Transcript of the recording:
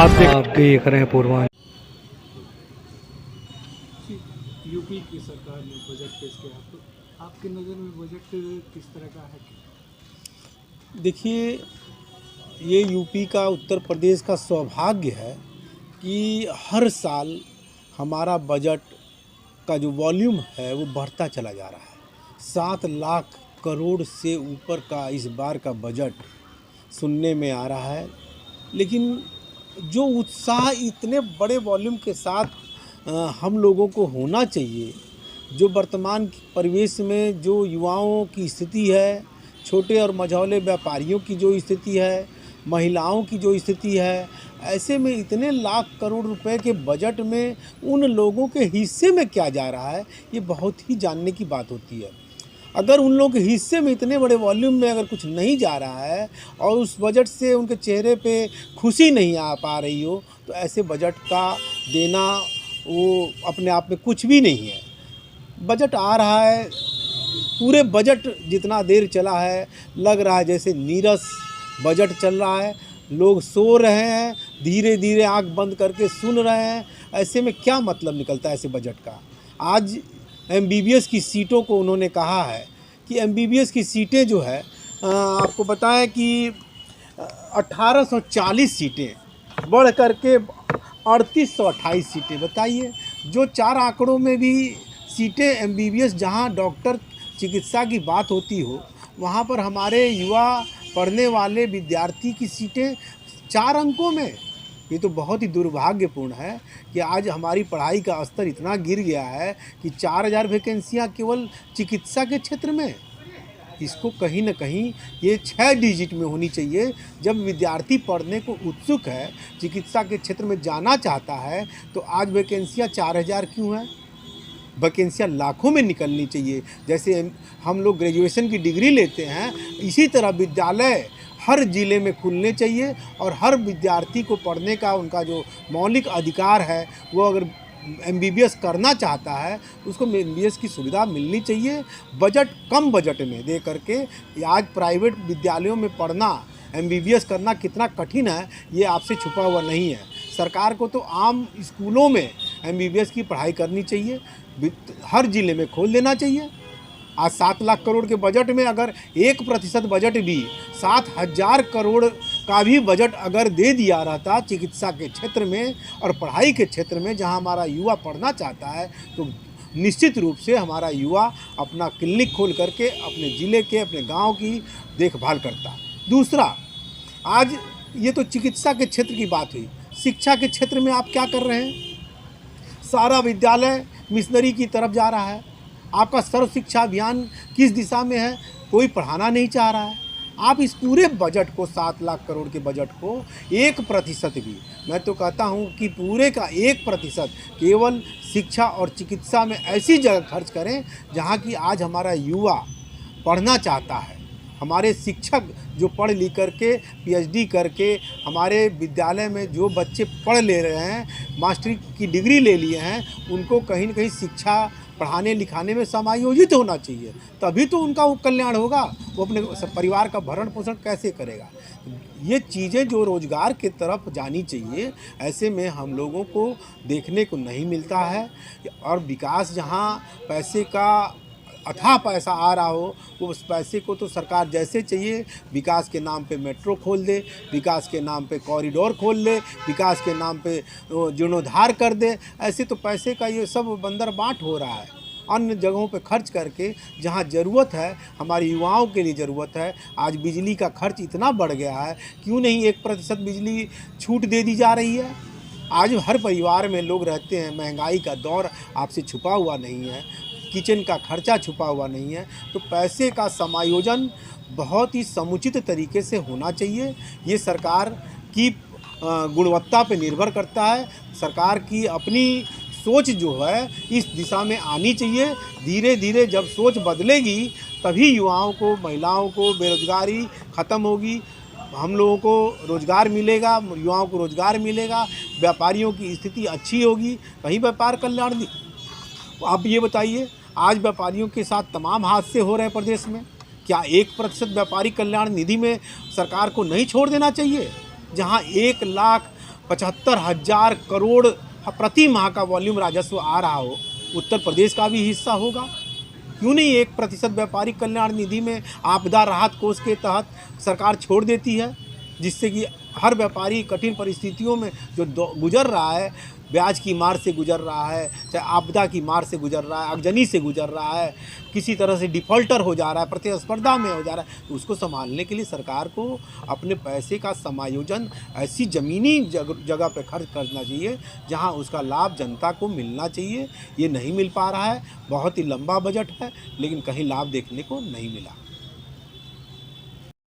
आप देख रहे हैं पूर्वांचल। यूपी की सरकार ने बजट पेश किया, तो आपकी नज़र में बजट किस तरह का है? देखिए, ये यूपी का उत्तर प्रदेश का सौभाग्य है कि हर साल हमारा बजट का जो वॉल्यूम है वो बढ़ता चला जा रहा है। 7 लाख करोड़ से ऊपर का इस बार का बजट सुनने में आ रहा है। लेकिन जो उत्साह इतने बड़े वॉल्यूम के साथ हम लोगों को होना चाहिए, जो वर्तमान परिवेश में जो युवाओं की स्थिति है, छोटे और मझौले व्यापारियों की जो स्थिति है, महिलाओं की जो स्थिति है, ऐसे में इतने लाख करोड़ रुपए के बजट में उन लोगों के हिस्से में क्या जा रहा है, ये बहुत ही जानने की बात होती है। अगर उन लोगों के हिस्से में इतने बड़े वॉल्यूम में अगर कुछ नहीं जा रहा है और उस बजट से उनके चेहरे पे खुशी नहीं आ पा रही हो, तो ऐसे बजट का देना वो अपने आप में कुछ भी नहीं है। बजट आ रहा है, पूरे बजट जितना देर चला है लग रहा है जैसे नीरस बजट चल रहा है। लोग सो रहे हैं, धीरे धीरे आंख बंद करके सुन रहे हैं। ऐसे में क्या मतलब निकलता है ऐसे बजट का? आज एमबीबीएस की सीटों को उन्होंने कहा है कि एमबीबीएस की सीटें जो है, आपको बताएं कि 1840 सीटें बढ़ करके 3828 सीटें। बताइए, जो 4 आंकड़ों में भी सीटें एमबीबीएस जहां डॉक्टर चिकित्सा की बात होती हो, वहां पर हमारे युवा पढ़ने वाले विद्यार्थी की सीटें 4 अंकों में। ये तो बहुत ही दुर्भाग्यपूर्ण है कि आज हमारी पढ़ाई का स्तर इतना गिर गया है कि 4000 वैकेंसियाँ केवल चिकित्सा के क्षेत्र में। इसको कहीं न कहीं ये 6 डिजिट में होनी चाहिए। जब विद्यार्थी पढ़ने को उत्सुक है, चिकित्सा के क्षेत्र में जाना चाहता है, तो आज वैकेंसियाँ 4000 क्यों हैं? वैकेंसियाँ लाखों में निकलनी चाहिए। जैसे हम लोग ग्रेजुएशन की डिग्री लेते हैं, इसी तरह विद्यालय हर ज़िले में खुलने चाहिए और हर विद्यार्थी को पढ़ने का उनका जो मौलिक अधिकार है, वो अगर एमबीबीएस करना चाहता है, उसको एमबीबीएस की सुविधा मिलनी चाहिए। बजट कम बजट में दे करके आज प्राइवेट विद्यालयों में पढ़ना, एमबीबीएस करना कितना कठिन है, ये आपसे छुपा हुआ नहीं है। सरकार को तो आम स्कूलों में एमबीबीएस की पढ़ाई करनी चाहिए, हर ज़िले में खोल देना चाहिए। आज 7 लाख करोड़ के बजट में अगर 1% बजट भी 7000 करोड़ का भी बजट अगर दे दिया रहता चिकित्सा के क्षेत्र में और पढ़ाई के क्षेत्र में, जहां हमारा युवा पढ़ना चाहता है, तो निश्चित रूप से हमारा युवा अपना क्लिनिक खोल करके अपने ज़िले के, अपने गांव की देखभाल करता। दूसरा, आज ये तो चिकित्सा के क्षेत्र की बात हुई। शिक्षा के क्षेत्र में आप क्या कर रहे हैं? सारा विद्यालय मिशनरी की तरफ जा रहा है। आपका सर्व शिक्षा अभियान किस दिशा में है? कोई पढ़ाना नहीं चाह रहा है। आप इस पूरे बजट को, 7 लाख करोड़ के बजट को 1% भी, मैं तो कहता हूं कि पूरे का 1% केवल शिक्षा और चिकित्सा में ऐसी जगह खर्च करें जहां की आज हमारा युवा पढ़ना चाहता है। हमारे शिक्षक जो पढ़ लिख करके पीएचडी करके हमारे विद्यालय में जो बच्चे पढ़ ले रहे हैं, मास्टरी की डिग्री ले लिए हैं, उनको कहीं न कहीं शिक्षा पढ़ाने लिखाने में समायोजित होना चाहिए। तभी तो उनका वो कल्याण होगा। वो अपने परिवार का भरण पोषण कैसे करेगा? ये चीज़ें जो रोज़गार की तरफ जानी चाहिए, ऐसे में हम लोगों को देखने को नहीं मिलता है। और विकास जहाँ पैसे का अथाह पैसा आ रहा हो, वो उस पैसे को तो सरकार जैसे चाहिए, विकास के नाम पे मेट्रो खोल दे, विकास के नाम पे कॉरिडोर खोल दे, विकास के नाम पे जीर्णोद्धार कर दे। ऐसे तो पैसे का ये सब बंदर बांट हो रहा है। अन्य जगहों पे खर्च करके जहाँ ज़रूरत है, हमारे युवाओं के लिए ज़रूरत है। आज बिजली का खर्च इतना बढ़ गया है, क्यों नहीं 1% बिजली छूट दे दी जा रही है? आज हर परिवार में लोग रहते हैं, महंगाई का दौर आपसे छुपा हुआ नहीं है, किचन का खर्चा छुपा हुआ नहीं है। तो पैसे का समायोजन बहुत ही समुचित तरीके से होना चाहिए। ये सरकार की गुणवत्ता पे निर्भर करता है। सरकार की अपनी सोच जो है इस दिशा में आनी चाहिए। धीरे धीरे जब सोच बदलेगी, तभी युवाओं को, महिलाओं को बेरोजगारी ख़त्म होगी, हम लोगों को रोज़गार मिलेगा, युवाओं को रोज़गार मिलेगा, व्यापारियों की स्थिति अच्छी होगी, वहीं व्यापार कल्याण। आप ये बताइए, आज व्यापारियों के साथ तमाम हादसे हो रहे हैं प्रदेश में। क्या 1% व्यापारी कल्याण निधि में सरकार को नहीं छोड़ देना चाहिए? जहां 1 लाख 75,000 करोड़ प्रति माह का वॉल्यूम राजस्व आ रहा हो, उत्तर प्रदेश का भी हिस्सा होगा। क्यों नहीं 1% व्यापारी कल्याण निधि में आपदा राहत कोष के तहत सरकार छोड़ देती है, जिससे कि हर व्यापारी कठिन परिस्थितियों में जो गुजर रहा है, ब्याज की मार से गुजर रहा है, चाहे आपदा की मार से गुजर रहा है, आगजनी से गुजर रहा है, किसी तरह से डिफ़ॉल्टर हो जा रहा है, प्रतिस्पर्धा में हो जा रहा है, तो उसको संभालने के लिए सरकार को अपने पैसे का समायोजन ऐसी ज़मीनी जगह पे खर्च करना चाहिए जहां उसका लाभ जनता को मिलना चाहिए। ये नहीं मिल पा रहा है। बहुत ही लंबा बजट है, लेकिन कहीं लाभ देखने को नहीं मिला।